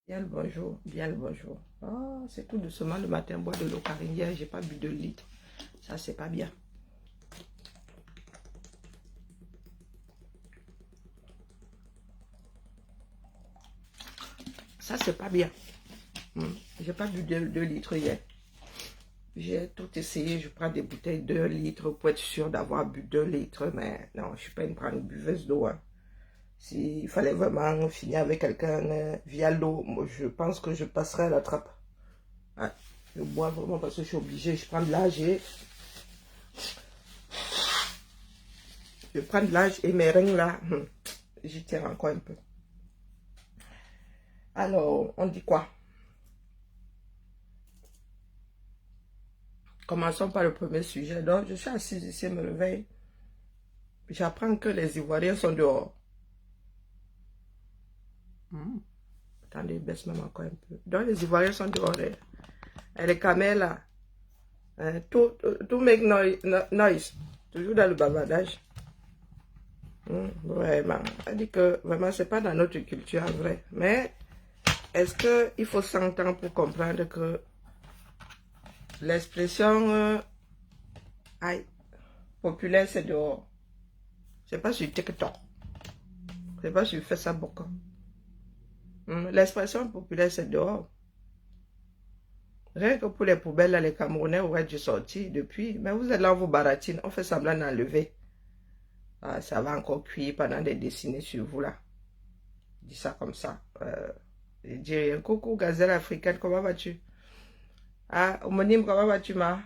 Bien le bonjour, bien le bonjour. Oh, c'est tout doucement le matin, boire de l'eau carinière, j'ai pas bu 2 litres. Ça, c'est pas bien. Ça, c'est pas bien. J'ai pas bu 2 litres hier. J'ai tout essayé, je prends des bouteilles de 2 litres pour être sûr d'avoir bu 2 litres, mais non, je suis pas une grande buveuse d'eau. Hein. S'il fallait vraiment finir avec quelqu'un via l'eau, je pense que je passerai à la trappe. Hein. Je bois vraiment parce que je suis obligée. Je prends de l'âge et mes reins là, j'y tiens encore un peu. Alors, on dit quoi? Commençons par le premier sujet. Donc, je suis assise ici, me réveille. J'apprends que les Ivoiriens sont dehors. Attendez, baisse même encore un peu. Donc, les Ivoiriens sont dehors. Et les camels, là, tout make noise. Toujours dans le bavardage. Vraiment. Elle dit que, vraiment, c'est pas dans notre culture, en vrai. Mais, est-ce qu'il faut 100 ans pour comprendre que l'expression populaire, c'est dehors? C'est pas sur TikTok. C'est pas sur Facebook. L'expression populaire, c'est dehors. Rien que pour les poubelles, là, les Camerounais auraient dû sortir depuis. Mais vous êtes là, vous baratine. On fait semblant d'enlever. Ah, ça va encore cuire pendant des décennies sur vous, là. Je dis ça comme ça. Je dis rien. Coucou, gazelle africaine, comment vas-tu? Ah, homonyme, comment vas-tu, ma?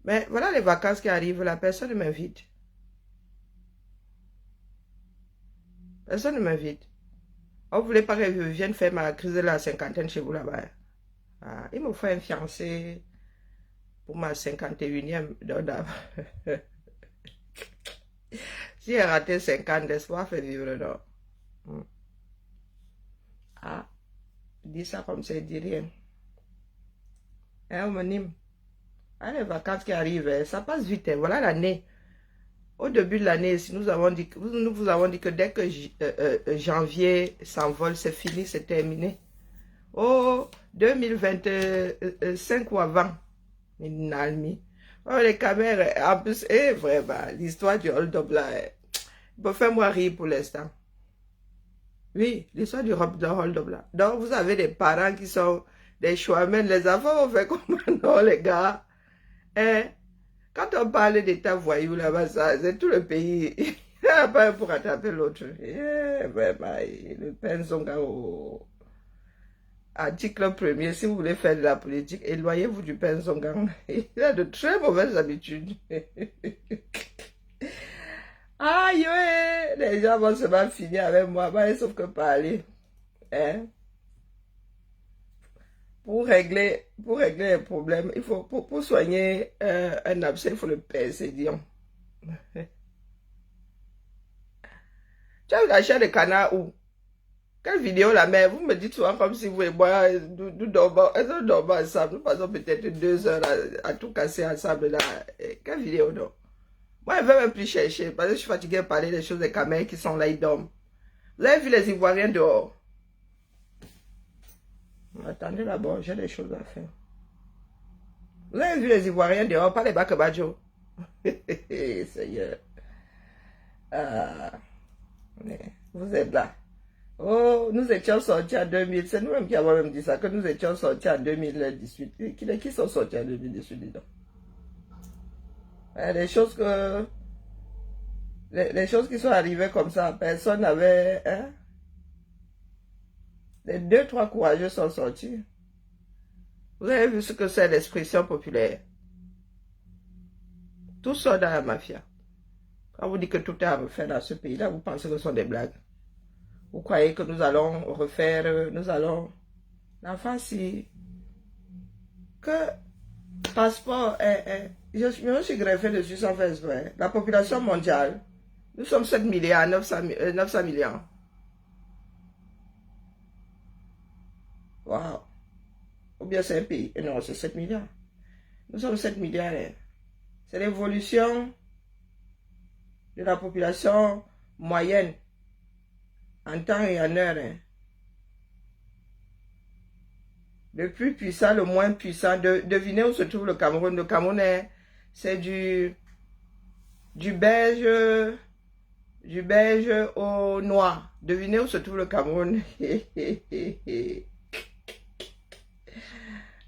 Mais voilà les vacances qui arrivent, là. Personne ne m'invite. Personne ne m'invite. Oh, vous voulez pas que je vienne faire ma crise de la cinquantaine chez vous, là-bas? Ah, il me faut un fiancé pour ma 51e. Si j'ai raté 50, l'espoir fait vivre, non. Ah, dis ça comme ça, dis rien. Hein, homonyme? Ah, les vacances qui arrivent, ça passe vite. Hein. Voilà l'année. Au début de l'année, nous vous avons dit que dès que janvier s'envole, c'est fini, c'est terminé. Oh, 2025 ou avant. Oh, les caméras, en plus, vraiment, l'histoire du hold-up là, il peut faire moi rire pour l'instant. Oui, l'histoire du hold-up là. Donc, vous avez des parents qui sont des choix, mais les enfants vont faire comment? Non, les gars. Hein? Quand on parle d'état voyou là-bas, c'est tout le pays. Il n'y a pas un pour attraper l'autre. Vraiment, le Penzonga au article 1er, si vous voulez faire de la politique, éloignez-vous du Penzonga. Il a de très mauvaises habitudes. Aïe, ouais, les gens vont se mal finir avec moi, sauf que parler. Hein? Pour régler les problèmes, il faut, pour soigner un abcès, il faut le percer, disons. Tu as eu la chair de canard où? Quelle vidéo la mère? Vous me dites souvent comme si vous et moi, nous dormons ensemble. Nous passons peut-être 2 heures à tout casser ensemble là. Quelle vidéo non? Moi, je ne vais même plus chercher parce que je suis fatiguée de parler des choses des camels qui sont là, ils dorment. Vous avez vu les Ivoiriens dehors? Attendez d'abord, j'ai des choses à faire. Vous avez vu les Ivoiriens dehors, pas les Bakabadjo? Seigneur. Ah, vous êtes là. Oh, nous étions sortis en 2000. C'est nous-mêmes qui avons même dit ça, que nous étions sortis en 2018. Qui sont sortis en 2018, dis donc? Les choses que... Les choses qui sont arrivées comme ça, personne n'avait... Hein? Les 2-3 courageux sont sortis. Vous avez vu ce que c'est l'expression populaire? Tout sort dans la mafia. Quand vous dites que tout est à refaire dans ce pays-là, vous pensez que ce sont des blagues. Vous croyez que nous allons refaire, nous allons... L'enfant, si... Que passeport je me suis greffé dessus sans faire exprès. La population mondiale, nous sommes 7 milliards, 900 millions. Waouh. Ou bien c'est un pays. Non, c'est 7 milliards. Nous sommes 7 milliards. Hein. C'est l'évolution de la population moyenne en temps et en heure. Hein. Le plus puissant, le moins puissant. Devinez où se trouve le Cameroun. Le Cameroun, c'est du beige au noir. Devinez où se trouve le Cameroun.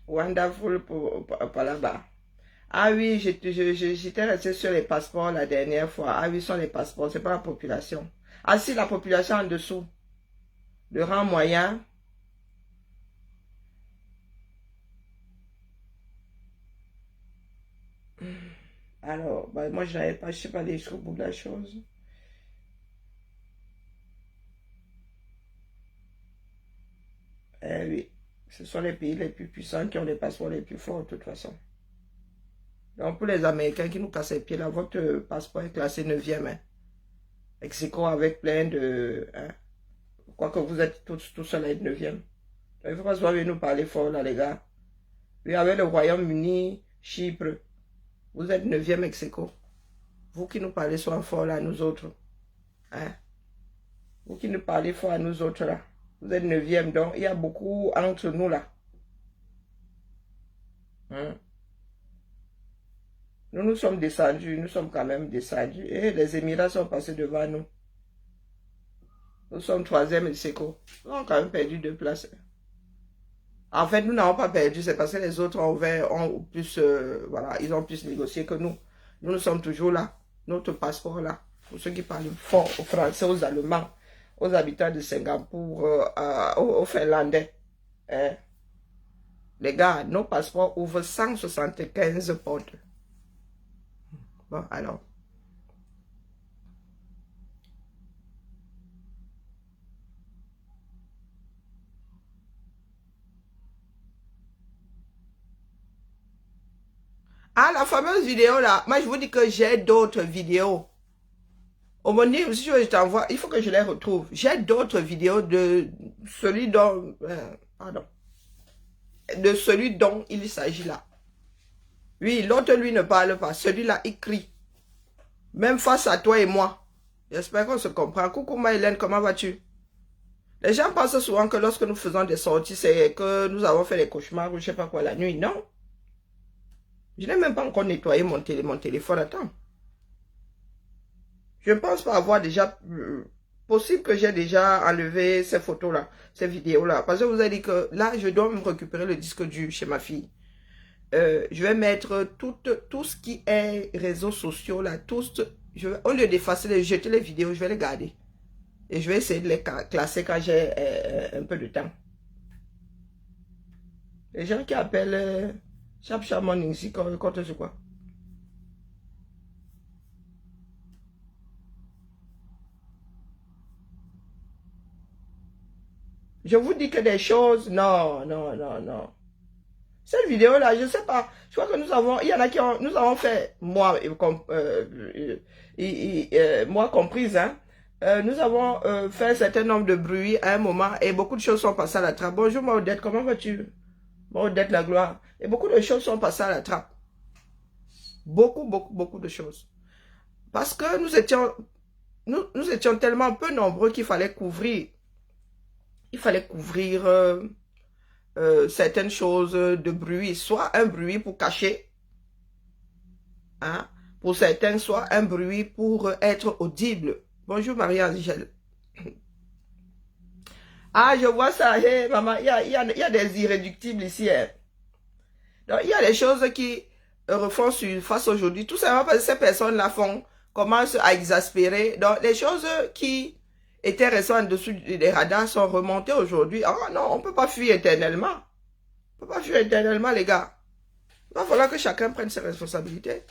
Wonderful pour là-bas. Ah oui, j'étais resté sur les passeports la dernière fois. Ah oui, ce sont les passeports, c'est pas la population. Ah si, la population en dessous. Le rang moyen. Alors, bah, moi je n'avais pas, je sais pas aller jusqu'au bout de la chose. Eh oui, ce sont les pays les plus puissants qui ont les passeports les plus forts de toute façon. Donc pour les Américains qui nous cassent les pieds, là, votre passeport est classé 9e. Hein. Mexico avec plein de... Hein. Quoique vous êtes tous seuls à être 9e. Il ne faut pas venir nous parler fort là les gars. Oui, avec le Royaume-Uni, Chypre, vous êtes 9e Mexico. Vous qui nous parlez soit fort là, nous autres. Hein? Vous qui nous parlez fort à nous autres là. Vous êtes 9e, donc il y a beaucoup entre nous là. Hein? Nous sommes descendus, nous sommes quand même descendus. Et les Émirats sont passés devant nous. Nous sommes 3e Mexico. Nous avons quand même perdu 2 places. En fait, nous n'avons pas perdu, c'est parce que les autres ont plus, voilà, ils ont plus négocié que nous. Nous sommes toujours là. Notre passeport là. Pour ceux qui parlent fort aux Français, aux Allemands, aux habitants de Singapour, aux Finlandais. Hein? Les gars, nos passeports ouvrent 175 portes. Bon, alors. Ah, la fameuse vidéo là, moi je vous dis que j'ai d'autres vidéos. Au moment où si je t'envoie, il faut que je les retrouve. J'ai d'autres vidéos de celui dont, pardon, de celui dont il s'agit là. Oui, l'autre lui ne parle pas, celui-là il crie. Même face à toi et moi. J'espère qu'on se comprend. Coucou Maïlène, comment vas-tu? Les gens pensent souvent que lorsque nous faisons des sorties, c'est que nous avons fait des cauchemars ou je sais pas quoi la nuit. Non. Je n'ai même pas encore nettoyé mon téléphone. Attends. Je ne pense pas avoir déjà... possible que j'ai déjà enlevé ces photos-là, ces vidéos-là. Parce que vous avez dit que là, je dois me récupérer le disque dur chez ma fille. Je vais mettre tout ce qui est réseaux sociaux, là, au lieu d'effacer, de jeter les vidéos, je vais les garder. Et je vais essayer de les classer quand j'ai un peu de temps. Les gens qui appellent Chap Morning ici, compte sur quoi? Je vous dis que des choses, non, non, non, non. Cette vidéo-là, je ne sais pas, je crois que il y en a qui nous avons fait, moi comprise, hein, nous avons fait un certain nombre de bruits à un moment et beaucoup de choses sont passées à la trappe. Bonjour ma Odette, comment vas-tu? Ma Odette la gloire. Et beaucoup de choses sont passées à la trappe. Beaucoup, beaucoup, beaucoup de choses. Parce que nous étions tellement peu nombreux qu'il fallait couvrir. Il fallait couvrir certaines choses de bruit. Soit un bruit pour cacher. Hein, pour certains, soit un bruit pour être audible. Bonjour Marie-Angèle. Ah, je vois ça. Hey, maman, il y a des irréductibles ici. Hein. Donc, il y a des choses qui refont surface aujourd'hui. Tout simplement parce que ces personnes-là commencent à exaspérer. Donc, les choses qui étaient restées en dessous des radars sont remontées aujourd'hui. Ah non, on ne peut pas fuir éternellement. On ne peut pas fuir éternellement, les gars. Il va falloir que chacun prenne ses responsabilités.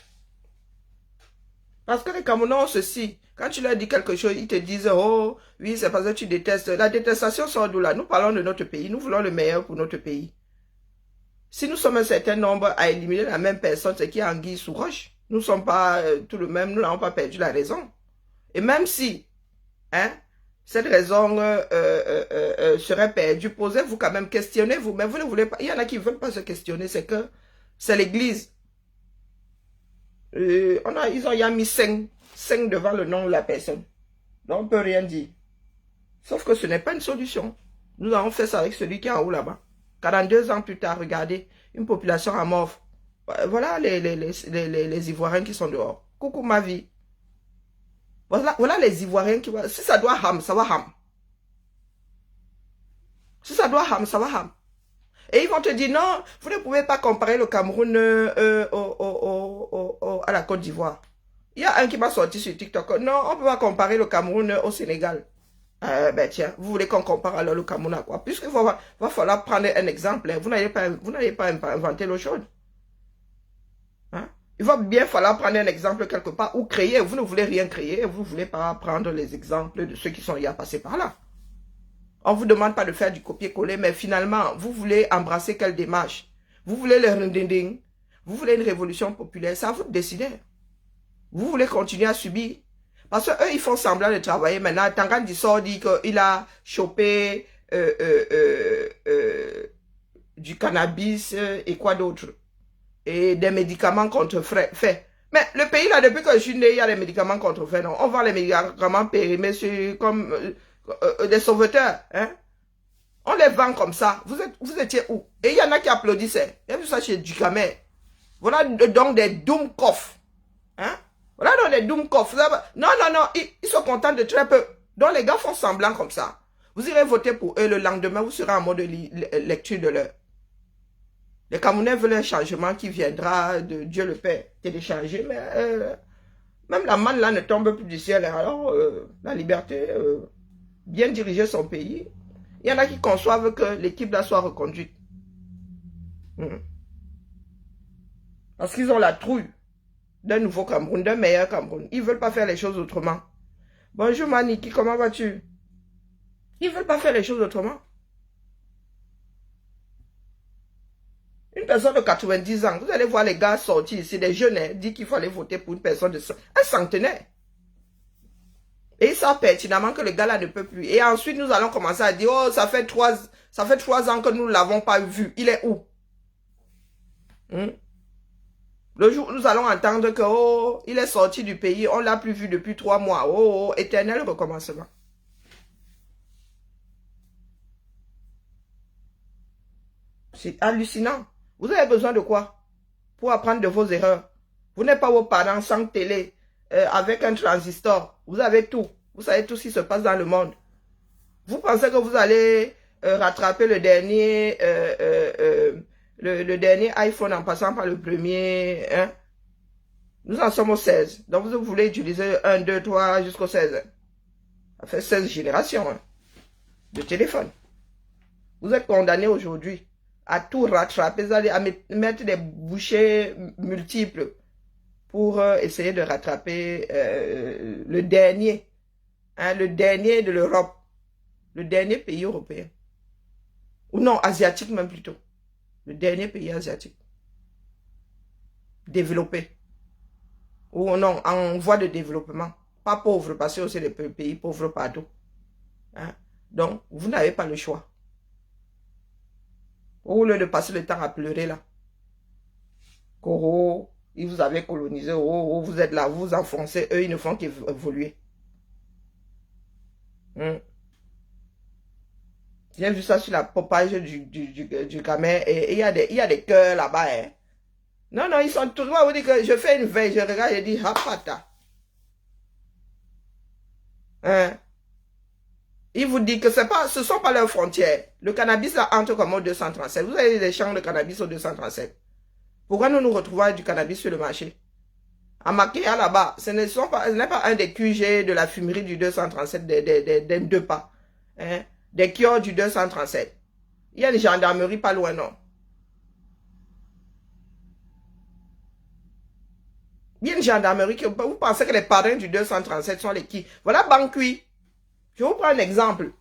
Parce que les Camerounais ont ceci. Quand tu leur dis quelque chose, ils te disent, oh, oui, c'est parce que tu détestes. La détestation sort d'où là? Nous parlons de notre pays. Nous voulons le meilleur pour notre pays. Si nous sommes un certain nombre à éliminer la même personne, c'est qui est anguille sous roche. Nous ne sommes pas tout le même, nous n'avons pas perdu la raison. Et même si, hein, cette raison serait perdue, posez-vous quand même, questionnez-vous. Mais vous ne voulez pas, il y en a qui ne veulent pas se questionner, c'est que c'est l'église. Ils ont mis 5 devant le nom de la personne. Donc on ne peut rien dire. Sauf que ce n'est pas une solution. Nous avons fait ça avec celui qui est en haut là-bas. 42 ans plus tard, regardez, une population amorphe. Voilà les Ivoiriens qui sont dehors. Coucou ma vie. Voilà les Ivoiriens qui... Si ça doit ham, ça va ham. Si ça doit ham, ça va ham. Et ils vont te dire, non, vous ne pouvez pas comparer le Cameroun à la Côte d'Ivoire. Il y a un qui m'a sorti sur TikTok. Non, on ne peut pas comparer le Cameroun au Sénégal. Ben tiens, vous voulez qu'on compare alors le Cameroun à quoi? Puisqu'il va falloir prendre un exemple. Vous n'allez pas inventer l'eau chaude. Hein? Il va bien falloir prendre un exemple quelque part ou créer. Vous ne voulez rien créer. Vous ne voulez pas prendre les exemples de ceux qui sont déjà passés par là. On ne vous demande pas de faire du copier-coller, mais finalement, vous voulez embrasser quelle démarche? Vous voulez le rending? Vous voulez une révolution populaire? Ça, vous décidez. Vous voulez continuer à subir? Parce qu'eux, ils font semblant de travailler maintenant. Tangan sort dit qu'il a chopé du cannabis et quoi d'autre? Et des médicaments contrefaits. Mais le pays, là, depuis que je suis né, il y a des médicaments contrefaits. Non? On vend les médicaments périmés comme des sauveteurs. Hein? On les vend comme ça. Vous étiez où? Et il y en a qui applaudissaient. Il y a vu ça chez Ducamel. Voilà donc des Doomkoff. Hein? Voilà donc des Doomkoff. Non, ils sont contents de très peu. Donc les gars font semblant comme ça. Vous irez voter pour eux le lendemain, vous serez en mode lecture de l'heure. Les Camerounais veulent un changement qui viendra de Dieu le Père. Télécharger, mais même la manne là ne tombe plus du ciel. Alors, la liberté, bien diriger son pays. Il y en a qui conçoivent que l'équipe là soit reconduite. Parce qu'ils ont la trouille d'un nouveau Cameroun, d'un meilleur Cameroun. Ils ne veulent pas faire les choses autrement. Bonjour Maniki, comment vas-tu? Ils ne veulent pas faire les choses autrement. Une personne de 90 ans, vous allez voir les gars sortir ici, des jeunes, dit qu'il fallait voter pour une personne de un centenaire. Et ils savent pertinemment que le gars là ne peut plus. Et ensuite, nous allons commencer à dire, oh, ça fait 3 ans que nous ne l'avons pas vu. Il est où? Le jour où nous allons entendre que, oh, il est sorti du pays, on ne l'a plus vu depuis 3 mois. Oh, éternel recommencement. C'est hallucinant. Vous avez besoin de quoi? Pour apprendre de vos erreurs. Vous n'êtes pas vos parents sans télé, avec un transistor. Vous avez tout. Vous savez tout ce qui se passe dans le monde. Vous pensez que vous allez rattraper le dernier... Le dernier iPhone en passant par le premier, hein? Nous en sommes au 16. Donc vous voulez utiliser 1, 2, 3 jusqu'au 16. Ça fait 16 générations hein, de téléphone. Vous êtes condamné aujourd'hui à tout rattraper, à mettre des bouchées multiples pour essayer de rattraper le dernier. Hein, le dernier de l'Europe. Le dernier pays européen. Ou non, asiatique même plutôt. Le dernier pays asiatique. Développé. Ou non, en voie de développement. Pas pauvre, parce que c'est des pays pauvres partout. Hein? Donc, vous n'avez pas le choix. Au lieu de passer le temps à pleurer là. Oh, ils vous avaient colonisé. Oh, vous êtes là, vous vous enfoncez. Eux, ils ne font qu'évoluer. J'ai vu ça sur la page du gamin et il y a des cœurs là-bas. Hein. Non, ils sont toujours à vous dire que je fais une veille, je regarde et je dis, hapata. Hein? Ils vous disent que ce ne sont pas leurs frontières. Le cannabis là entre comme au 237. Vous avez des champs de cannabis au 237. Pourquoi nous nous retrouvons avec du cannabis sur le marché? À Makéa là-bas, ce n'est pas un des QG de la fumerie du 237 des 2 pas. Hein? Des kiosques du 237. Il y a une gendarmerie pas loin, non? Il y a une gendarmerie que vous pensez que les parrains du 237 sont les qui? Voilà Bankui. Je vous prends un exemple.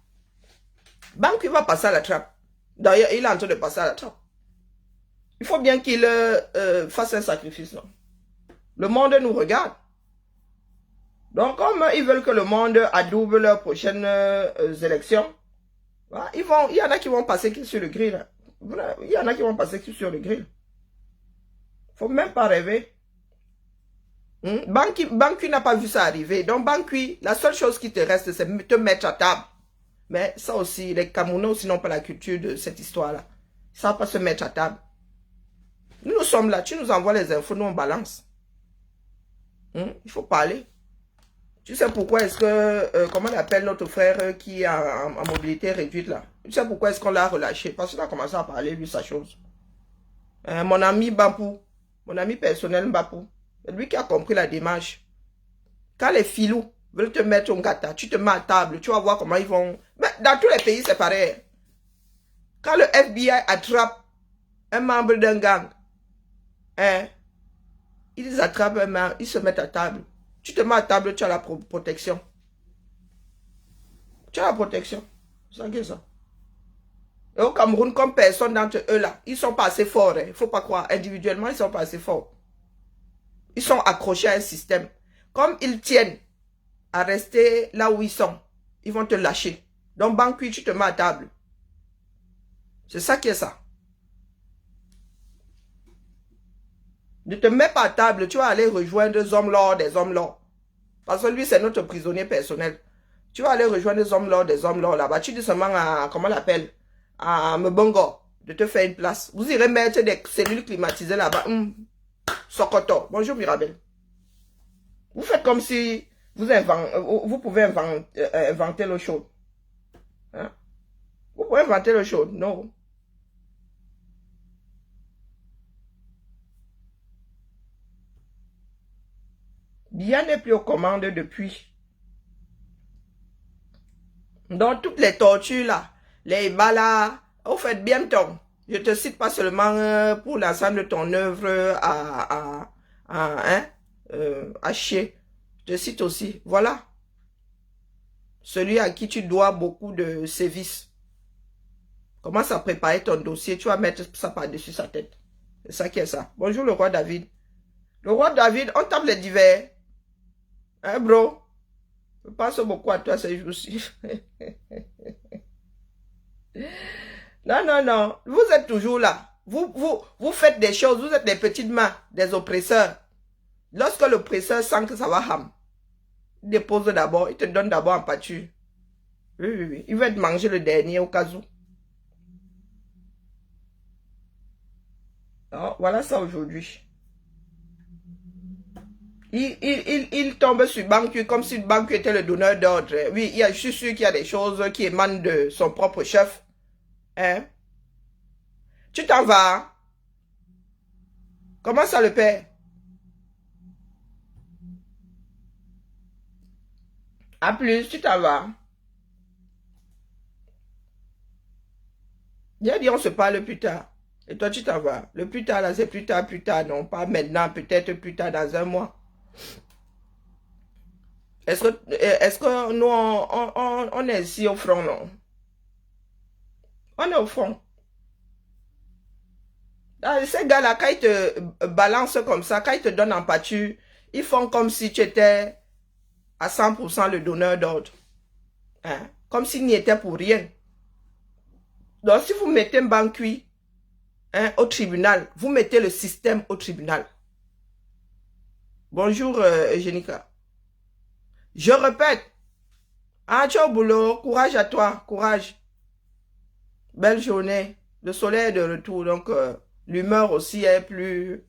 Bankui va passer à la trappe. D'ailleurs, il est en train de passer à la trappe. Il faut bien qu'il fasse un sacrifice, non? Le monde nous regarde. Donc, comme ils veulent que le monde adoube leurs prochaines élections, il y en a qui vont passer sur le grill. Il y en a qui vont passer sur le grill. Faut même pas rêver. Bankui n'a pas vu ça arriver. Donc Bankui, la seule chose qui te reste, c'est te mettre à table. Mais ça aussi, les Camerounais aussi n'ont pas la culture de cette histoire-là. Ils ne savent pas se mettre à table. Nous sommes là, tu nous envoies les infos, nous on balance. Il faut parler. Tu sais pourquoi est-ce que, comment on appelle notre frère qui est en mobilité réduite là? Tu sais pourquoi est-ce qu'on l'a relâché? Parce qu'il a commencé à parler, lui, sa chose. Mon ami Bapou, mon ami personnel Bapou, c'est lui qui a compris la démarche. Quand les filous veulent te mettre un gâteau, tu te mets à table, tu vas voir comment ils vont... Mais dans tous les pays, c'est pareil. Quand le FBI attrape un membre d'un gang, ils attrapent un membre, ils se mettent à table. Tu te mets à table, tu as la protection. Tu as la protection. C'est ça que ça. Et au Cameroun, comme personne d'entre eux là, ils sont pas assez forts. Il ne faut pas croire. Individuellement, ils sont pas assez forts. Ils sont accrochés à un système. Comme ils tiennent à rester là où ils sont, ils vont te lâcher. Donc, Bankui, tu te mets à table. C'est ça qui est ça. Ne te mets pas à table, tu vas aller rejoindre des hommes-là, des hommes-là. Parce que lui, c'est notre prisonnier personnel. Tu vas aller rejoindre des hommes-là là-bas. Tu dis seulement à, comment on l'appelle, à Mbongo, de te faire une place. Vous irez mettre des cellules climatisées là-bas. Sokoto. Bonjour Mirabel. Vous faites comme si vous pouvez inventer l'eau chaude. Hein? Vous pouvez inventer l'eau chaude. Non. Bien n'est plus aux commandes depuis. Donc, toutes les tortures là, les ballas, vous faites bien ton. Je te cite pas seulement pour l'ensemble de ton œuvre à chier. Je te cite aussi. Voilà. Celui à qui tu dois beaucoup de sévices. Commence à préparer ton dossier. Tu vas mettre ça par-dessus sa tête. C'est ça qui est ça. Bonjour le roi David. Le roi David, on tape les divers. Hein, bro? Je pense beaucoup à toi ces jours-ci. Non, non, non. Vous êtes toujours là. Vous faites des choses. Vous êtes des petites mains des oppresseurs. Lorsque l'oppresseur sent que ça va ham, il dépose d'abord. Il te donne d'abord en pâture. Oui, oui, oui. Il va te manger le dernier au cas où. Alors, voilà ça aujourd'hui. Il tombe sur Banque comme si Banque était le donneur d'ordre. Oui, je suis sûr qu'il y a des choses qui émanent de son propre chef. Hein? Tu t'en vas? Comment ça le père? À plus, tu t'en vas. J'ai dit on se parle plus tard. Et toi tu t'en vas. Le plus tard là c'est plus tard, non. Pas maintenant, peut-être plus tard dans un mois. Est-ce que nous on est ici au front, non? On est au front. Ces gars-là, quand ils te balancent comme ça, quand ils te donnent en pâture, ils font comme si tu étais à 100% le donneur d'ordre. Hein? Comme s'il n'y était pour rien. Donc, si vous mettez un banquier au tribunal, vous mettez le système au tribunal. Bonjour, Eugénica. Je répète. Ah, tu es au boulot. Courage à toi. Courage. Belle journée. Le soleil est de retour. Donc, l'humeur aussi est plus...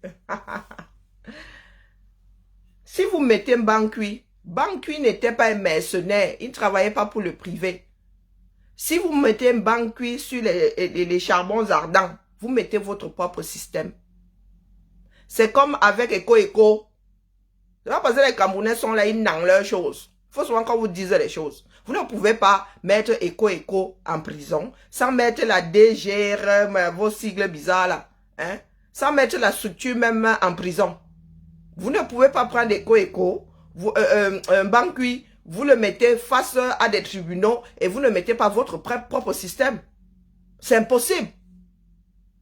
Si vous mettez un banquier n'était pas un mercenaire. Il ne travaillait pas pour le privé. Si vous mettez un banquier sur les charbons ardents, vous mettez votre propre système. C'est comme avec Eco. C'est pas parce que les Camerounais sont là, ils n'ont leurs choses. Il faut souvent qu'on vous dise les choses. Vous ne pouvez pas mettre Eco en prison sans mettre la DGR, vos sigles bizarres là. Hein? Sans mettre la structure même en prison. Vous ne pouvez pas prendre Eco, un banquier, vous le mettez face à des tribunaux et vous ne mettez pas votre propre système. C'est impossible.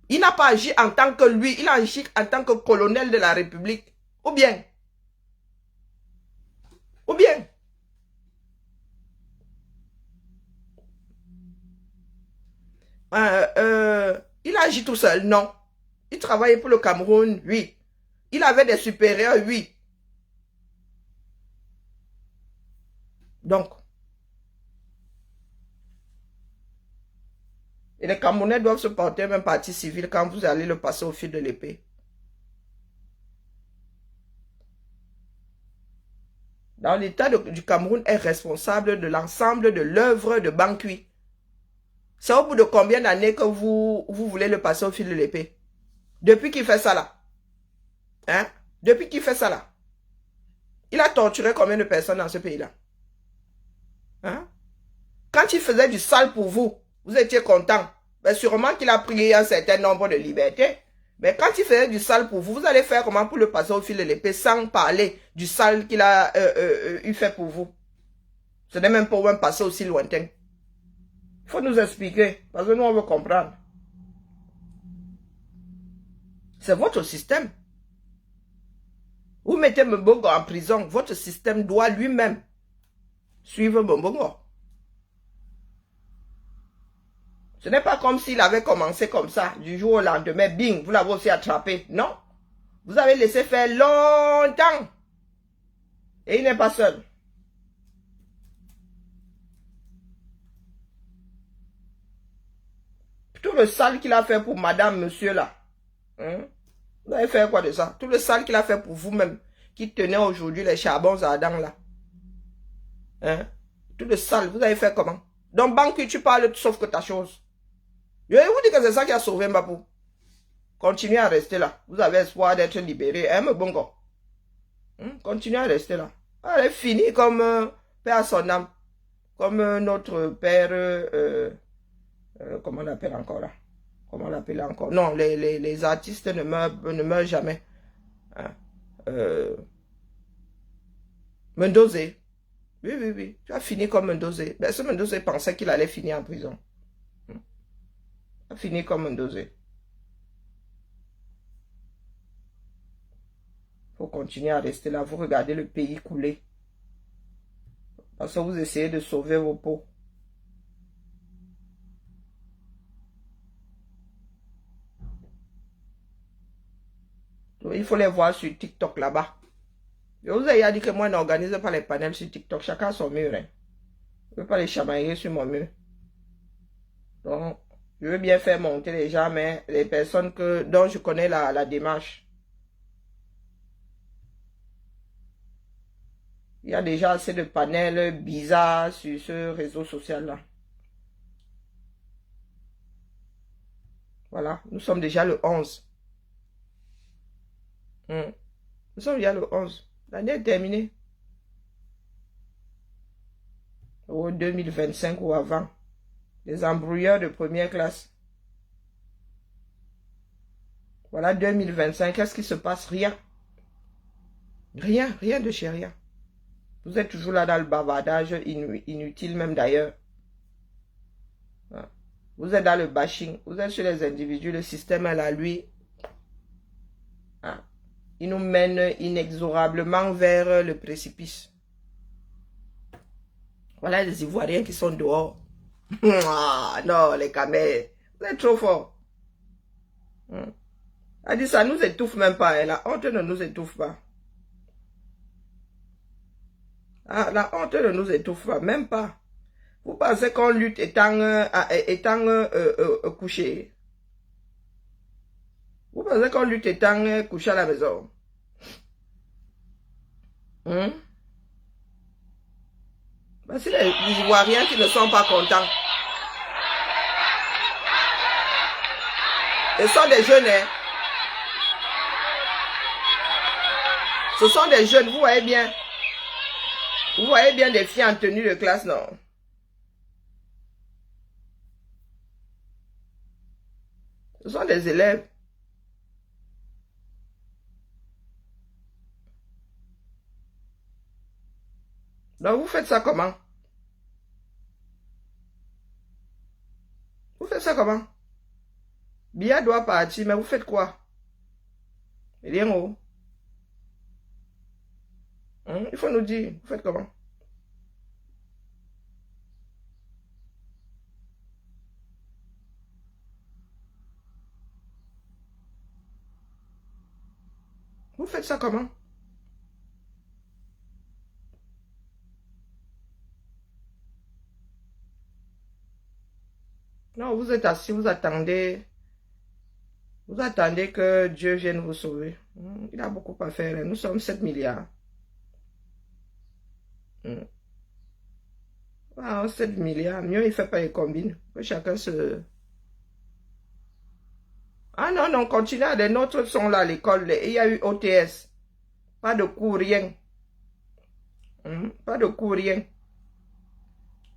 Il n'a pas agi en tant que lui, il a agi en tant que colonel de la République. Ou bien. Il agit tout seul, non. Il travaillait pour le Cameroun, oui. Il avait des supérieurs, oui. Donc, Et les Camerounais doivent se porter même partie civile quand vous allez le passer au fil de l'épée. Dans l'État du Cameroun est responsable de l'ensemble de l'œuvre de Bankui. C'est au bout de combien d'années que vous voulez le passer au fil de l'épée? Depuis qu'il fait ça là. Hein? Depuis qu'il fait ça là. Il a torturé combien de personnes dans ce pays-là? Hein? Quand il faisait du sale pour vous, vous étiez content. Mais sûrement qu'il a pris un certain nombre de libertés. Mais quand il faisait du sale pour vous, vous allez faire comment pour le passer au fil de l'épée sans parler du sale qu'il a eu fait pour vous? Ce n'est même pas un passé aussi lointain. Il faut nous expliquer, parce que nous on veut comprendre. C'est votre système. Vous mettez Mbongo en prison, votre système doit lui-même suivre Mbongo. Ce n'est pas comme s'il avait commencé comme ça, du jour au lendemain, bing, vous l'avez aussi attrapé. Non. Vous avez laissé faire longtemps. Et il n'est pas seul. Tout le sale qu'il a fait pour madame, monsieur là. Hein? Vous avez fait quoi de ça? Tout le sale qu'il a fait pour vous-même, qui tenait aujourd'hui les charbons ardents là. Hein? Tout le sale, vous avez fait comment? Donc, banque, tu parles, sauf que ta chose. Je vais vous dire que c'est ça qui a sauvé Mbapou. Continuez à rester là. Vous avez espoir d'être libéré. Hein, Mbongo? Continuez à rester là. Elle est finie comme père à son âme. Comme notre père, comment on l'appelle encore là? Comment on l'appelle encore? Non, les artistes ne meurent jamais. Hein? Mendozé. Oui, oui, oui. Tu as fini comme Mendozé. Ben, ce Mendozé pensait qu'il allait finir en prison. Tu as fini comme Mendozé. Il faut continuer à rester là. Vous regardez le pays couler. Parce que vous essayez de sauver vos peaux. Donc, il faut les voir sur TikTok là-bas. Je vous ai dit que moi, je n'organise pas les panels sur TikTok. Chacun a son mur. Hein. Je ne veux pas les chamailler sur mon mur. Donc, je veux bien faire monter les gens, mais les personnes dont je connais la démarche. Il y a déjà assez de panels bizarres sur ce réseau social-là. Voilà, nous sommes déjà le 11. Nous sommes déjà le 11. L'année est terminée. Au 2025 ou avant. Les embrouilleurs de première classe. Voilà 2025. Qu'est-ce qui se passe? Rien. Rien, rien de chez rien. Vous êtes toujours là dans le bavardage inutile même d'ailleurs. Vous êtes dans le bashing. Vous êtes sur les individus. Le système est là, lui. Il nous mène inexorablement vers le précipice. Voilà les Ivoiriens qui sont dehors. Ah, non, les camels. Vous êtes trop forts. Elle dit ça nous étouffe même pas. Hein. La honte ne nous étouffe pas. Ah, la honte ne nous étouffe pas. Même pas. Vous pensez qu'on lutte étant couché. Vous pensez qu'on lutte étant couché à la maison. C'est les Ivoiriens qui ne sont pas contents. Ce sont des jeunes, hein. Ce sont des jeunes, vous voyez bien. Vous voyez bien des filles en tenue de classe, non? Ce sont des élèves. Donc, vous faites ça comment? Vous faites ça comment? Bia doit partir, mais vous faites quoi? Rien haut. Il faut nous dire, vous faites comment? Vous faites ça comment? Non, Non, vous êtes assis, vous attendez. Vous attendez que Dieu vienne vous sauver. Il a beaucoup à faire. Hein. Nous sommes 7 milliards. Ah, 7 milliards. Mieux, il ne fait pas les combines. Que chacun se... Ah non, non, continuez. Les nôtres sont là à l'école. Il y a eu OTS. Pas de cours, rien. Pas de cours, rien.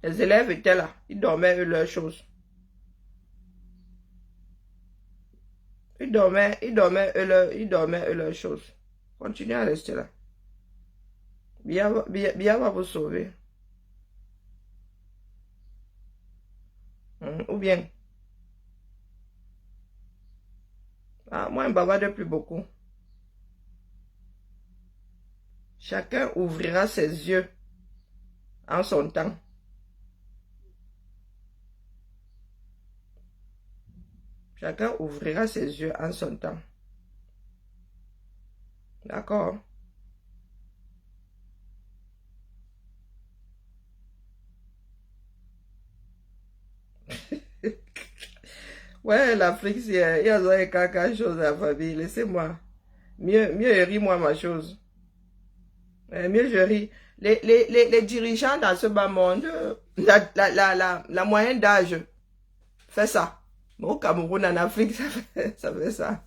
Les élèves étaient là. Ils dormaient eux, leurs choses. Ils dormaient eux, leurs choses. Continuez à rester là. Bien va vous sauver. Ou bien. Ah, moi, un bavarde plus beaucoup. Chacun ouvrira ses yeux en son temps. Chacun ouvrira ses yeux en son temps. D'accord? Ouais, l'Afrique, il y a quelque chose à la famille. Laissez-moi. Mieux je ris, moi, ma chose. Mieux je ris. Les dirigeants dans ce bas monde, la moyenne d'âge fait ça. Mais au Cameroun, en Afrique, ça fait ça.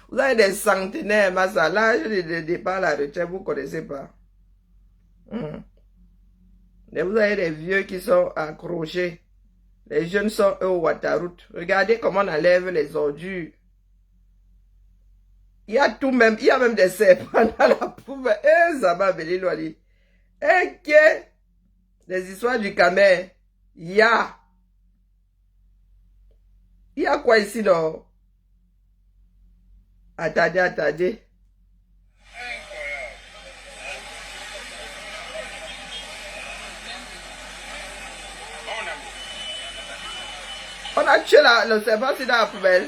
Vous avez des centenaires, mais ça, l'âge de départ à la retraite, vous ne connaissez pas. Et vous avez des vieux qui sont accrochés. Les jeunes sont eux au Waterroute. Regardez comment on enlève les ordures. Il y a tout même, il y a même des serpents dans la poubelle. Eh, ça va, Béli-Loali. Eh, que les histoires du Camer. Il y a quoi ici, non? Attendez, attendez. On a tué le serpent dans la poubelle.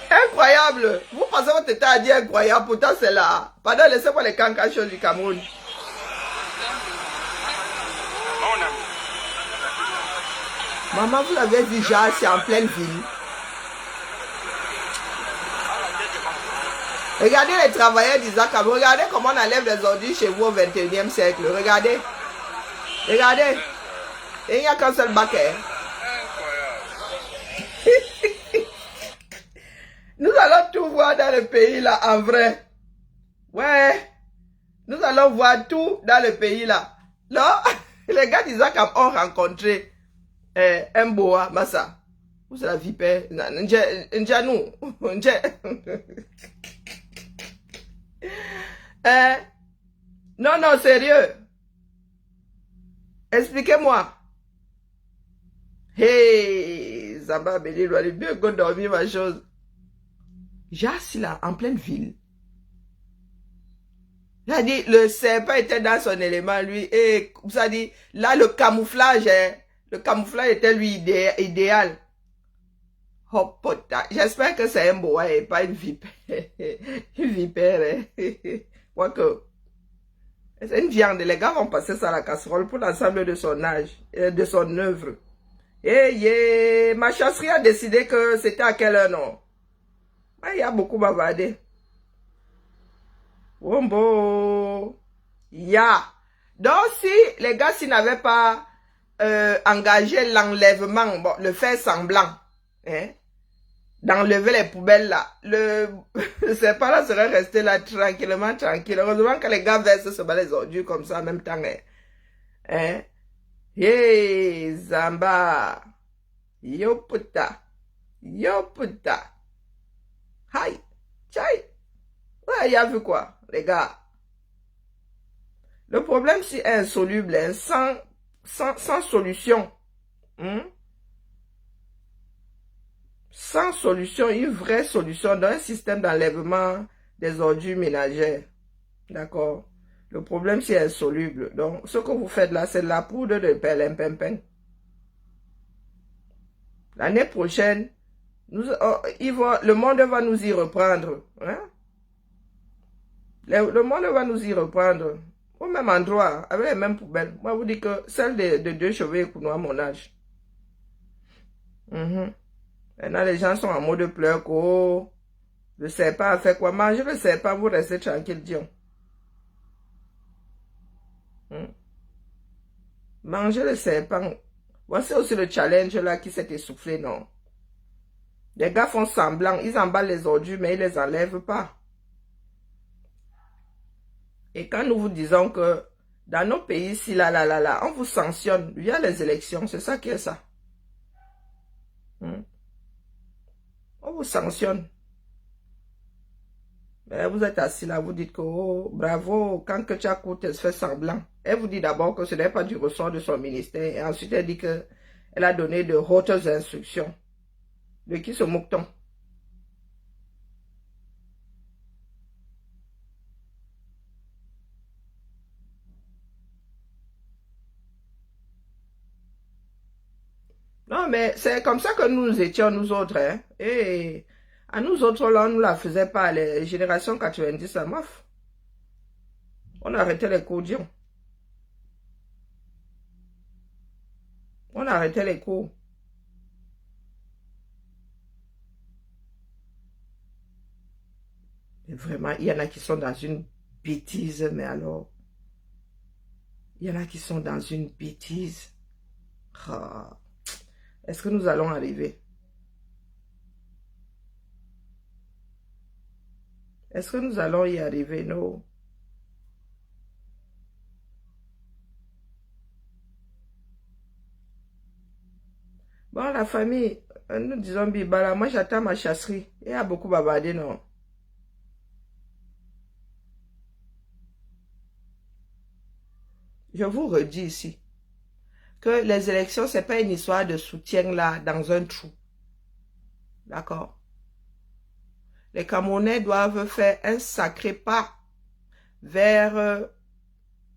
Incroyable. Vous pensez que votre état a dit incroyable, pourtant c'est là. Pardon, laissez-moi les cancachos du Cameroun. Maman, vous l'avez vu, déjà, c'est en pleine ville. Regardez les travailleurs d'Isaac, regardez comment on enlève les ordures chez vous au 21e siècle. Regardez. Regardez. Et il n'y a qu'un seul bac. Nous allons tout voir dans le pays là, en vrai. Ouais. Nous allons voir tout dans le pays là. Là, les gars d'Isaac ont rencontré un boa, Massa. Où c'est la vipère? N'janou. Non, non, sérieux. Expliquez-moi. Hey, Zamba Béli, il est bien qu'on dormir ma chose. Jassi là, en pleine ville. J'ai dit, le serpent était dans son élément, lui. Et ça dit, là, le camouflage était lui idéal. Oh, putain. J'espère que c'est un boa et pas une vipère. Une vipère, Quoique, c'est une viande. Les gars vont passer ça à la casserole pour l'ensemble de son âge, de son œuvre. Ma chasserie a décidé que c'était à quelle heure, non? Il y a beaucoup bavardé. Wombo. Donc, si les gars, s'ils n'avaient pas engagé l'enlèvement, bon, le faire semblant, d'enlever les poubelles là, le serpent là serait resté là tranquillement, tranquille. Heureusement que les gars versent se les ordures comme ça en même temps. Zamba. Yo puta. Aïe. Tchaï. Ouais, il a vu quoi, les gars? Le problème, c'est insoluble, sans solution. Sans solution, une vraie solution dans un système d'enlèvement des ordures ménagères. D'accord? Le problème, c'est insoluble. Donc, ce que vous faites là, c'est de la poudre de perlimpinpin. L'année prochaine, le monde va nous y reprendre. Hein? Le monde va nous y reprendre. Au même endroit, avec les mêmes poubelles. Moi, je vous dis que celle de 2 cheveux et à mon âge. Maintenant, les gens sont en mode pleurs. Oh, le serpent a fait quoi? Mangez le serpent, vous restez tranquille, Dion. Mangez le serpent. Voici aussi le challenge là qui s'est essoufflé, non? Les gars font semblant, ils emballent les ordures, mais ils les enlèvent pas. Et quand nous vous disons que dans nos pays ici, là, on vous sanctionne via les élections, c'est ça qui est ça. On vous sanctionne. Mais vous êtes assis là, vous dites que oh, bravo, quand que tu as coûté, elle se fait semblant. Elle vous dit d'abord que ce n'est pas du ressort de son ministère. Et ensuite, elle dit qu'elle a donné de hautes instructions. De qui se moque-t-on? Non, mais c'est comme ça que nous étions, nous autres. Hein? Et à nous autres, là, on ne la faisait pas. Les générations 90, ça m'offre. On arrêtait les cours, Dion. On arrêtait les cours. Et vraiment, il y en a qui sont dans une bêtise, mais alors, il y en a qui sont dans une bêtise. Ah. Est-ce que nous allons arriver? Est-ce que nous allons y arriver? Non. Bon, la famille, nous disons Bibala, moi j'attends ma chasserie. Il y a beaucoup bavardé, non? Je vous redis ici que les élections, ce n'est pas une histoire de soutien là, dans un trou. D'accord? Les Camerounais doivent faire un sacré pas vers,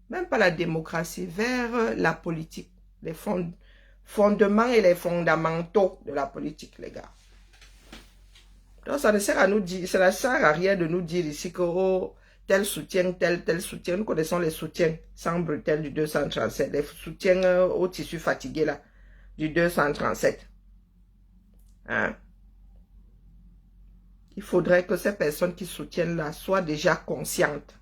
même pas la démocratie, vers la politique. Les fondements et les fondamentaux de la politique, les gars. Donc, ça ne sert à nous dire, ça ne sert à rien de nous dire ici que oh, tel soutien, tel soutien. Nous connaissons les soutiens sans bretelles du 237, les soutiens au tissu fatigué là, du 237. Hein? Il faudrait que ces personnes qui soutiennent là soient déjà conscientes.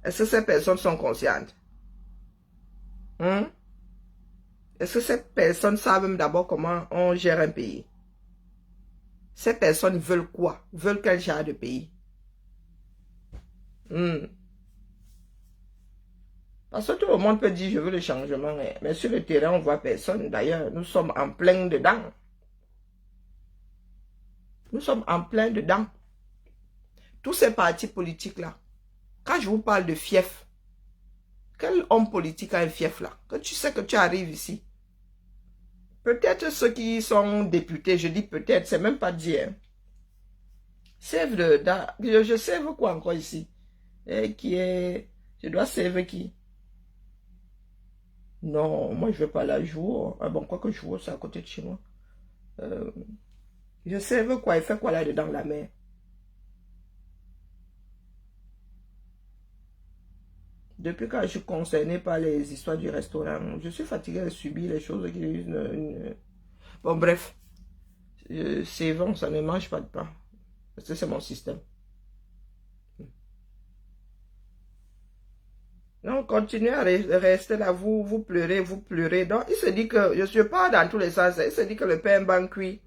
Est-ce que ces personnes sont conscientes? Est-ce que ces personnes savent même d'abord comment on gère un pays? Ces personnes veulent quoi? Veulent quel genre de pays? Parce que tout le monde peut dire je veux le changement, mais sur le terrain on ne voit personne. D'ailleurs, nous sommes en plein dedans. Nous sommes en plein dedans. Tous ces partis politiques-là, quand je vous parle de fief, quel homme politique a un fief là? Que tu sais que tu arrives ici. Peut-être ceux qui sont députés, je dis peut-être, c'est même pas dit. Hein. Je sève quoi encore ici? Je dois sève qui? Non, moi je vais pas la jouer. Ah bon, quoi que je joue, c'est à côté de chez moi. Je sève quoi? Il fait quoi là-dedans la mer? Depuis quand je suis concerné par les histoires du restaurant, je suis fatigué de subir les choses qui... Bon, bref. C'est bon, ça ne mange pas de pain. Parce que c'est mon système. Non, continuez à rester là, vous pleurez, vous pleurez. Donc, il se dit que, je ne suis pas dans tous les sens, il se dit que le père Bankui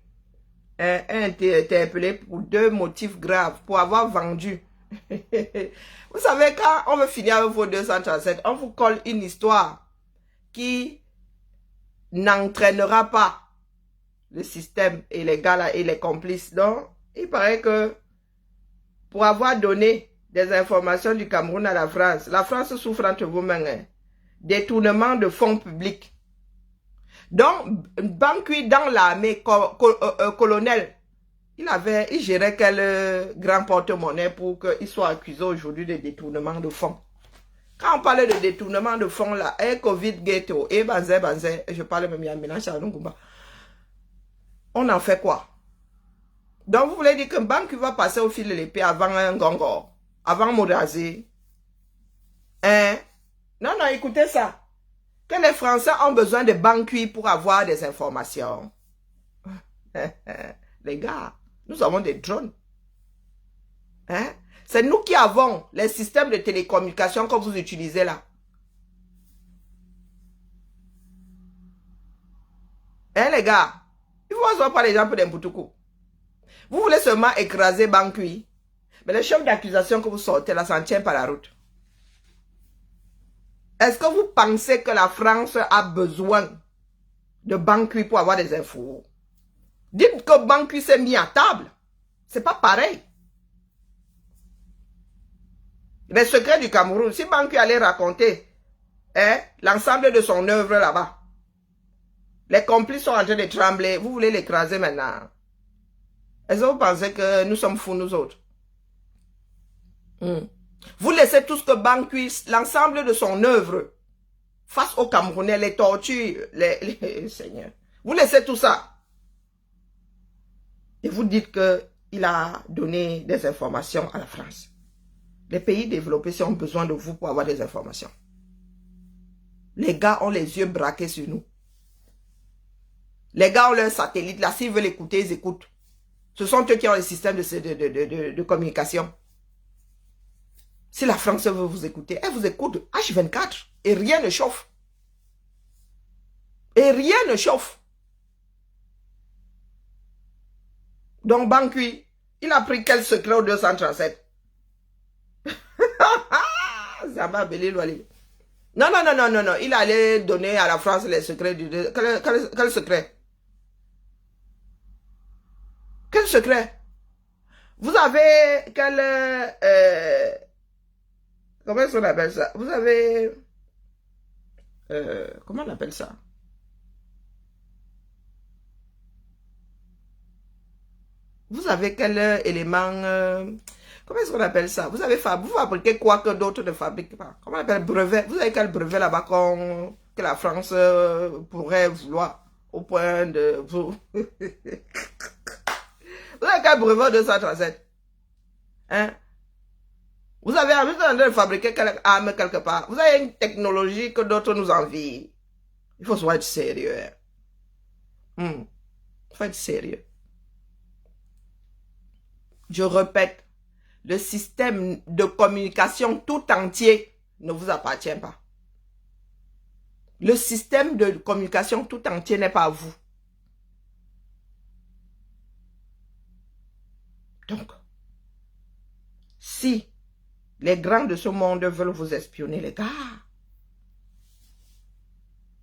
a été interpellé pour 2 motifs graves, pour avoir vendu. Vous savez, quand on veut finir avec vos 237, on vous colle une histoire qui n'entraînera pas le système et les gars là et les complices. Donc, il paraît que pour avoir donné des informations du Cameroun à la France souffre entre vos mains. Hein. Détournement de fonds publics. Donc, Bankui dans l'armée, colonel, il gérait quel grand porte-monnaie pour qu'il soit accusé aujourd'hui de détournement de fonds. Quand on parle de détournement de fonds là, Covid ghetto, et banzé, je parle même à Mina Charlongumba. On en fait quoi? Donc, vous voulez dire qu'un banque va passer au fil de l'épée avant un gongor, avant Morazé? Hein? Non, non, écoutez ça. Que les Français ont besoin de banques pour avoir des informations. Les gars, nous avons des drones. Hein? C'est nous qui avons les systèmes de télécommunication que vous utilisez là. Hein, les gars? Il ne faut pas les gens pour des boutoukou. Vous voulez seulement écraser Bankui. Mais le chef d'accusation que vous sortez là, ça ne tient pas la route. Est-ce que vous pensez que la France a besoin de Bankui pour avoir des infos? Dites que Bankui s'est mis à table. C'est pas pareil. Les secrets du Cameroun, si Bankui allait raconter l'ensemble de son œuvre là-bas, les complices sont en train de trembler. Vous voulez l'écraser maintenant? Est-ce que vous pensez que nous sommes fous, nous autres? Vous laissez tout ce que Bankui, l'ensemble de son œuvre, face aux Camerounais, les tortures, les seigneurs. Vous laissez tout ça. Et vous dites qu'il a donné des informations à la France. Les pays développés ont besoin de vous pour avoir des informations. Les gars ont les yeux braqués sur nous. Les gars ont leur satellite. Là, s'ils veulent écouter, ils écoutent. Ce sont eux qui ont les systèmes de communication. Si la France veut vous écouter, elle vous écoute H24 et rien ne chauffe. Et rien ne chauffe. Donc, Bankui, il a pris quel secret au 237? Ça va appeler l'ouali. Non, non, non, non, non, non. Il allait donner à la France les secrets du... Quel secret? Quel secret? Vous avez quel... comment est-ce qu'on appelle ça? Vous avez... comment on appelle ça? Vous avez quel élément... comment est-ce qu'on appelle ça? Vous fabriquez quoi que d'autres ne fabriquent pas? Comment on appelle brevet? Vous avez quel brevet là-bas que la France pourrait vouloir au point de vous? Vous avez quel brevet 237? Hein? Vous avez envie de fabriquer quelle arme quelque part. Vous avez une technologie que d'autres nous envient. Il faut soit être sérieux. Il faut être sérieux. Je répète, le système de communication tout entier ne vous appartient pas. Le système de communication tout entier n'est pas à vous. Donc, si les grands de ce monde veulent vous espionner, les gars,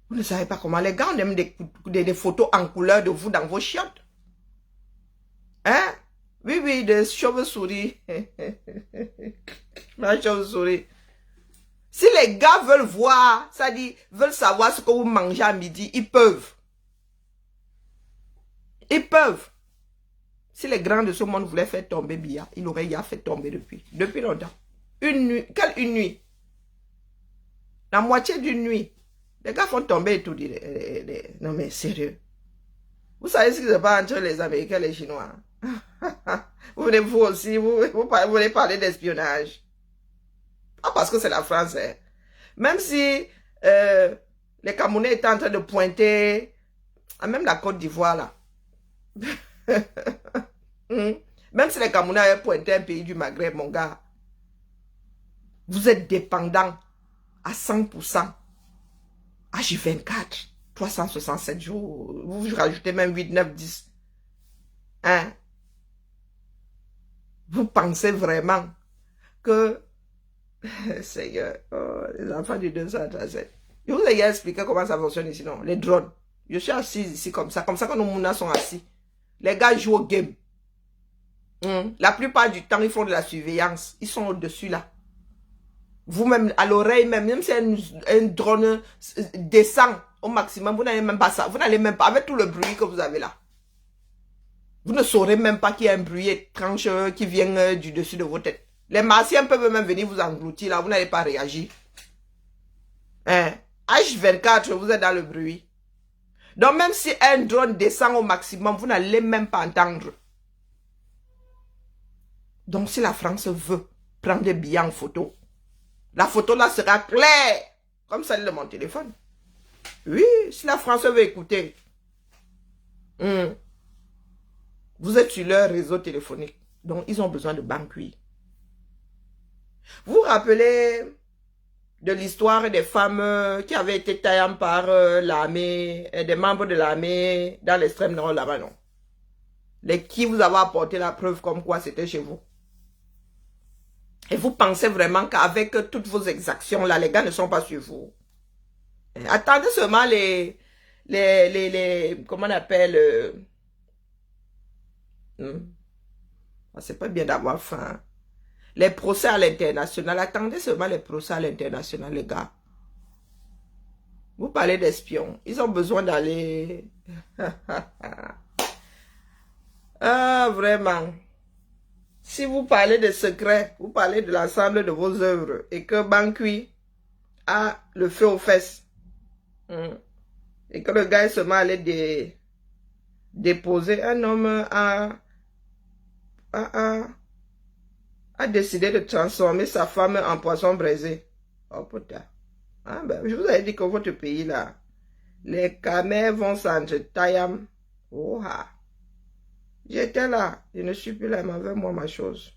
vous ne savez pas comment. Les gars, on aime des photos en couleur de vous dans vos chiottes. Hein? Oui, oui, des chauves-souris. Ma chauve-souris. Si les gars veulent voir, ça dit, veulent savoir ce que vous mangez à midi, ils peuvent. Ils peuvent. Si les grands de ce monde voulaient faire tomber Biya, il aurait ya fait tomber depuis longtemps. Une nuit, quelle une nuit? La moitié d'une nuit. Les gars font tomber et tout. Non mais sérieux. Vous savez ce qui se passe entre les Américains et les Chinois? Vous venez vous aussi, vous voulez parler d'espionnage. Pas parce que c'est la France. Hein. Même si les Camerounais étaient en train de pointer, même la Côte d'Ivoire là. Même si les Camerounais avaient pointé un pays du Maghreb, mon gars, vous êtes dépendant à 100%. H24, 367 jours, vous rajoutez même 8, 9, 10. Hein? Vous pensez vraiment que, Seigneur, les enfants du 237. Je vous ai expliqué comment ça fonctionne ici, non? Les drones. Je suis assis ici comme ça que nos mounas sont assis. Les gars jouent au game. La plupart du temps, ils font de la surveillance. Ils sont au-dessus là. Vous-même, à l'oreille, même si un drone descend au maximum, vous n'allez même pas ça. Vous n'allez même pas, avec tout le bruit que vous avez là. Vous ne saurez même pas qu'il y a un bruit étrange qui vient du dessus de vos têtes. Les martiens peuvent même venir vous engloutir là, vous n'allez pas réagir. Hein? H24, vous êtes dans le bruit. Donc même si un drone descend au maximum, vous n'allez même pas entendre. Donc si la France veut prendre des billets en photo, la photo là sera claire, comme celle de mon téléphone. Oui, si la France veut écouter, vous êtes sur leur réseau téléphonique. Donc ils ont besoin de banque, oui. Vous vous rappelez de l'histoire des femmes qui avaient été taillées par l'armée, des membres de l'armée dans l'extrême nord là-bas, non? Qui vous avez apporté la preuve comme quoi c'était chez vous. Et vous pensez vraiment qu'avec toutes vos exactions là, les gars ne sont pas sur vous. Attendez seulement comment on appelle, c'est pas bien d'avoir faim. Les procès à l'international, attendez seulement les procès à l'international, les gars. Vous parlez d'espions, ils ont besoin d'aller... Ah, vraiment. Si vous parlez de secrets, vous parlez de l'ensemble de vos œuvres et que Bankui a le feu aux fesses et que le gars est seulement allé déposer, un homme a décidé de transformer sa femme en poisson braisé. Oh putain. Ah, ben, je vous avais dit que votre pays là, les camels vont s'entretailler. Oh ah. J'étais là, je ne suis plus là, m'envoie moi ma chose.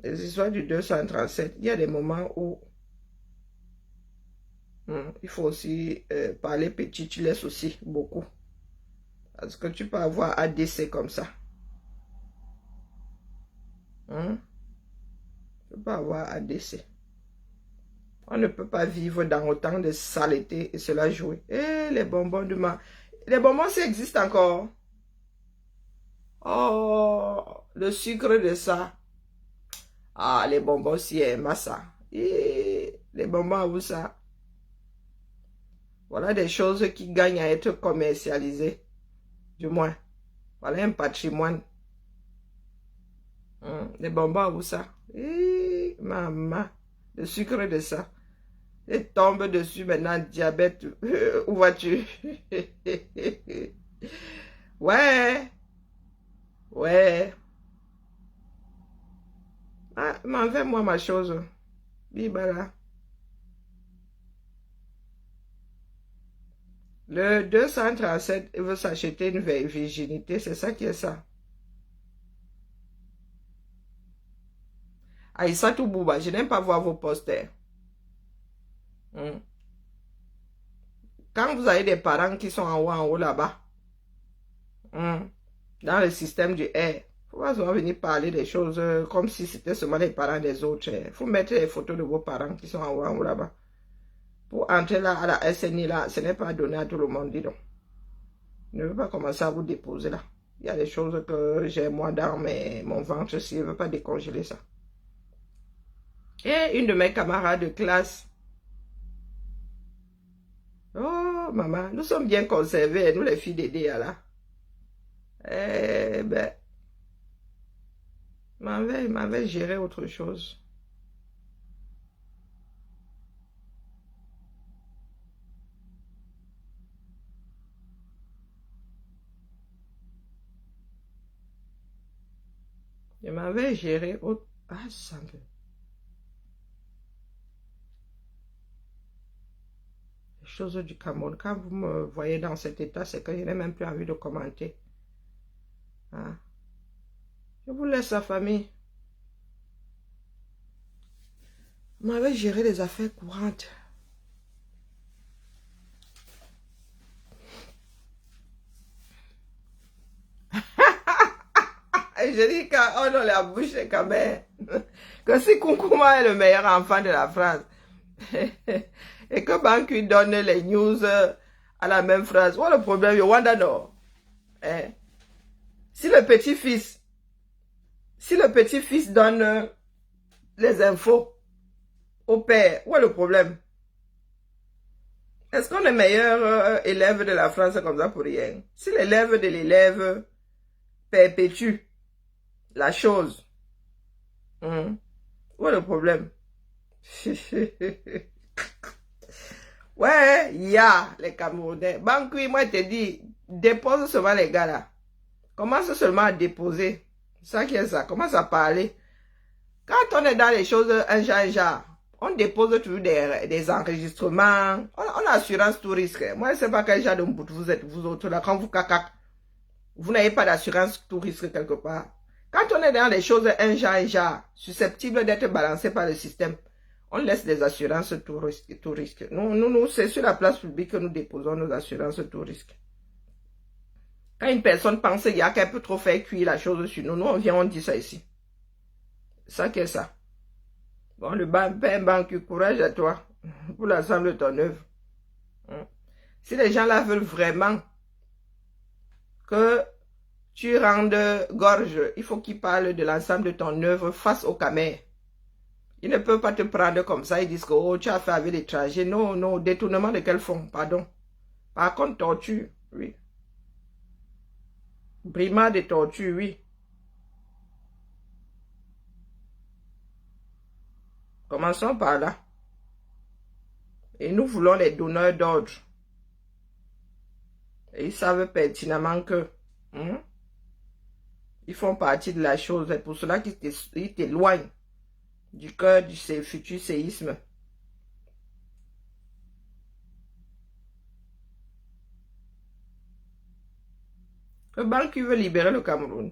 Les histoires du 237, il y a des moments où il faut aussi parler petit, tu laisses aussi beaucoup. Parce que tu peux avoir ADC comme ça. Tu peux pas avoir ADC. On ne peut pas vivre dans autant de saleté et cela jouer. Et les bonbons de ma... Les bonbons, ça existe encore. Oh, le sucre de ça. Ah, les bonbons, c'est massa. Et les bonbons à vous, ça. Voilà des choses qui gagnent à être commercialisées. Du moins. Voilà un patrimoine. Les bonbons à vous, ça. Et maman, le sucre de ça. Et tombe dessus maintenant, diabète. Où vas-tu? Ouais. Ouais. Ah, m'envoie-moi ma chose. Bibala. Le 237, il veut s'acheter une virginité. C'est ça qui est ça. Aïssatou Bouba, je n'aime pas voir vos posters. Quand vous avez des parents qui sont en haut là-bas, dans le système du air, il faut pas venir parler des choses comme si c'était seulement les parents des autres. Il faut mettre les photos de vos parents qui sont en haut là-bas. Pour entrer là à la SNI là, ce n'est pas donné à tout le monde, dis donc. Je ne veux pas commencer à vous déposer là. Il y a des choses que j'ai moi dans mon ventre si je ne veux pas décongeler ça. Et une de mes camarades de classe. Oh, maman, nous sommes bien conservés, nous les filles d'Edea là. Eh ben, m'avait géré autre chose. Je m'avais géré autre... Ah, ça me... Les choses du Cameroun. Quand vous me voyez dans cet état, c'est que je n'ai même plus envie de commenter. Hein? Je vous laisse la famille. Vous m'avez géré les affaires courantes. Je dis qu'on a la bouche quand même. Que si Koukouma est le meilleur enfant de la France. Et que Banqui donne les news à la même phrase. What le problème? You wonder no. Eh? Si le petit-fils donne les infos au père, où est le problème? Est-ce qu'on est meilleur élève de la France comme ça pour rien? Si l'élève de l'élève perpétue la chose, où est le problème? Ouais, il y a les Camerounais. Banqui, moi, je te dis, dépose seulement les gars là. Commence seulement à déposer. Ça qui est ça. Commence à parler. Quand on est dans les choses un genre, on dépose toujours des enregistrements. On a assurance tout risque. Moi, je ne sais pas quel genre de bout vous êtes, vous autres là. Quand vous cacac, vous n'avez pas d'assurance tout risque quelque part. Quand on est dans les choses un genre, susceptibles d'être balancées par le système, on laisse des assurances tout risque. Nous, c'est sur la place publique que nous déposons nos assurances tout risque. Quand une personne pense qu'il y a qu'elle peut trop faire cuire la chose sur nous, nous on vient, on dit ça ici. Ça qui est ça. Bon, le banque, courage à toi pour l'ensemble de ton œuvre. Si les gens là veulent vraiment que tu rendes gorge, il faut qu'ils parlent de l'ensemble de ton œuvre face au Camer. Ils ne peuvent pas te prendre comme ça. Ils disent que oh, tu as fait avec l'étranger. Non, non, détournement de quel fond? Pardon. Par contre, torture, oui. Brimade de torture, oui. Commençons par là. Et nous voulons les donneurs d'ordre. Et ils savent pertinemment que ils font partie de la chose. C'est pour cela qu'ils t'éloignent du cœur du futur séisme. Le banque veut libérer le Cameroun.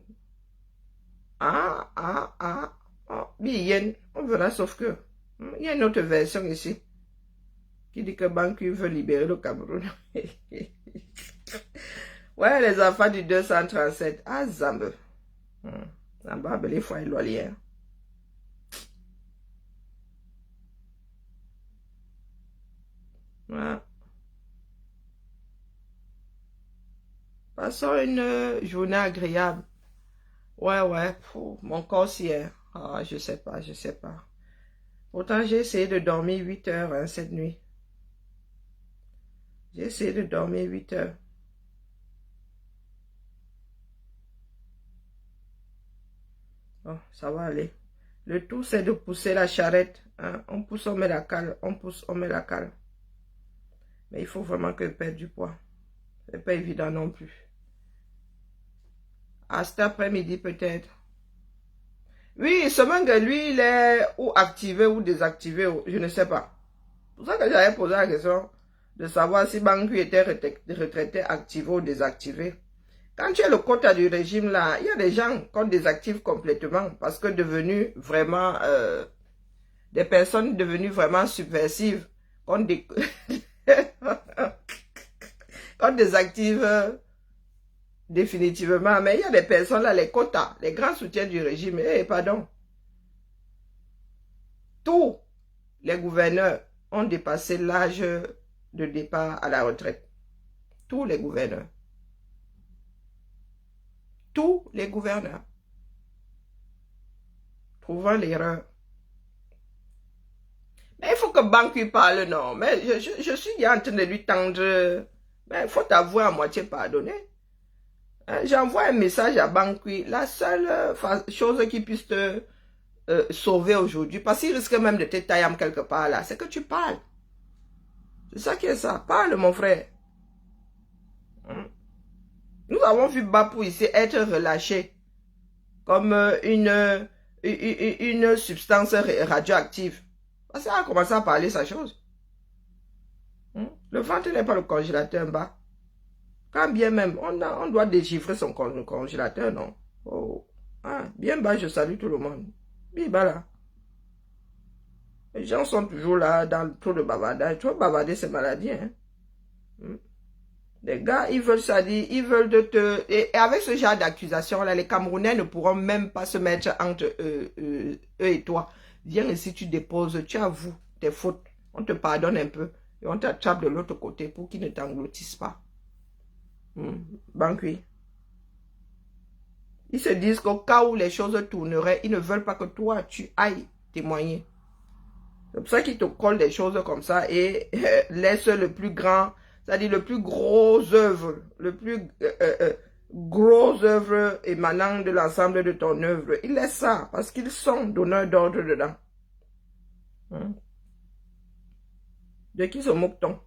Bien, on verra, sauf que il y a une autre version ici qui dit que Banqui veut libérer le Cameroun. Ouais, les enfants du 237. Ah, Zambe. Zambe, les fois, il doit lire. Voilà. Passons une journée agréable. Ouais, mon corps s'y est. Ah, je sais pas. Pourtant, j'ai essayé de dormir 8 heures cette nuit. J'ai essayé de dormir 8 heures. Bon, ça va aller. Le tout, c'est de pousser la charrette. Hein? On pousse, on met la cale. On pousse, on met la cale. Mais il faut vraiment que je perde du poids. C'est pas évident non plus. À cet après-midi, peut-être. Oui, ce manga, lui, il est ou activé ou désactivé. Je ne sais pas. C'est pour ça que j'avais posé la question de savoir si Banqui était retraité, activé ou désactivé. Quand tu es le quota du régime là, il y a des gens qu'on désactive complètement parce que devenus vraiment des personnes devenues vraiment subversives qu'on désactive définitivement. Mais il y a des personnes là, les quotas, les grands soutiens du régime. Pardon. Tous les gouverneurs ont dépassé l'âge de départ à la retraite. Tous les gouverneurs. Tous les gouverneurs. Trouvant l'erreur. Mais il faut que Banqui parle, non. Mais je suis en train de lui tendre. Mais il faut t'avouer à moitié pardonner. J'envoie un message à Banqui. La seule chose qui puisse te sauver aujourd'hui, parce qu'il risque même de te tailler quelque part là, c'est que tu parles. C'est ça qui est ça. Parle, mon frère. Nous avons vu Bapou ici être relâché comme une substance radioactive. Parce qu'il a commencé à parler sa chose. Le ventre n'est pas le congélateur en bas. Quand bien même, on doit déchiffrer son congélateur, non? Oh. Ah, bien bas, je salue tout le monde. Bien bas là. Les gens sont toujours là dans trop de bavardage. Trop bavarder, c'est maladie. Hein? Les gars, ils veulent ça dire, ils veulent de te... Et avec ce genre d'accusation-là, les Camerounais ne pourront même pas se mettre entre eux et toi. Viens ici, tu déposes, tu avoues tes fautes. On te pardonne un peu et on t'attrape de l'autre côté pour qu'ils ne t'engloutissent pas. Banqui. Ils se disent qu'au cas où les choses tourneraient, ils ne veulent pas que toi, tu ailles témoigner. C'est pour ça qu'ils te collent des choses comme ça et laissent le plus grand, c'est-à-dire le plus gros œuvre, le plus gros œuvre émanant de l'ensemble de ton œuvre. Ils laissent ça parce qu'ils sont donneurs d'ordre dedans. De qui se moque-t-on?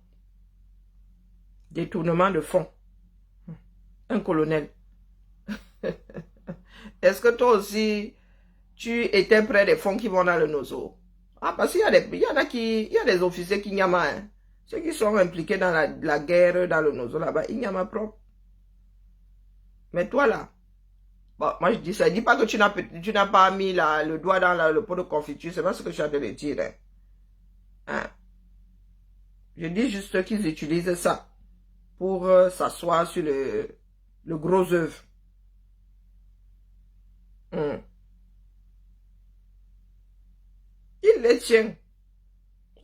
Détournement de fonds. Un colonel. Est-ce que toi aussi, tu étais près des fonds qui vont dans le nozo? Ah, parce qu'il y a il y a des officiers qui n'y hein. Ceux qui sont impliqués dans la guerre dans le nozo là-bas, il n'y a pas propre. Mais toi là, bon, moi je dis ça, dis pas que tu n'as pas mis le doigt dans le pot de confiture, c'est pas ce que je suis en train de dire. Hein. Hein? Je dis juste qu'ils utilisent ça pour s'asseoir sur le gros œuvre. Il les tient.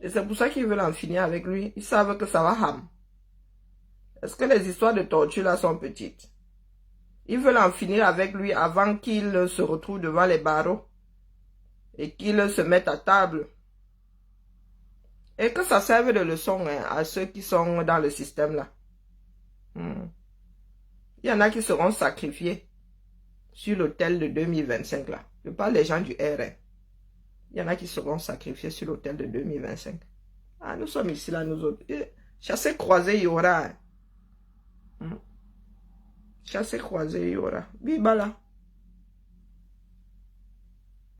Et c'est pour ça qu'ils veulent en finir avec lui. Ils savent que ça va ham. Est-ce que les histoires de torture là sont petites? Ils veulent en finir avec lui avant qu'il se retrouve devant les barreaux et qu'il se mette à table. Et que ça serve de leçon hein, à ceux qui sont dans le système là. Il y en a qui seront sacrifiés sur l'autel de 2025 là. Je parle des gens du RN. Il y en a qui seront sacrifiés sur l'autel de 2025. Ah, nous sommes ici là, nous autres. Chasser croisé, il y aura. Chasser croisé, il y aura. Bibala.